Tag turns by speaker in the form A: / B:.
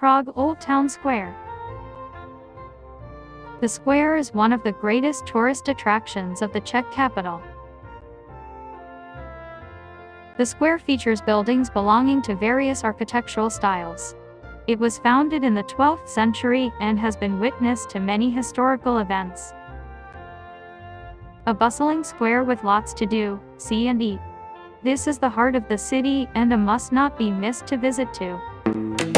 A: Prague Old Town Square. The square is one of the greatest tourist attractions of the Czech capital. The square features buildings belonging to various architectural styles. It was founded in the 12th century and has been witness to many historical events. A bustling square with lots to do, see and eat. This is the heart of the city and a must not be missed to visit to.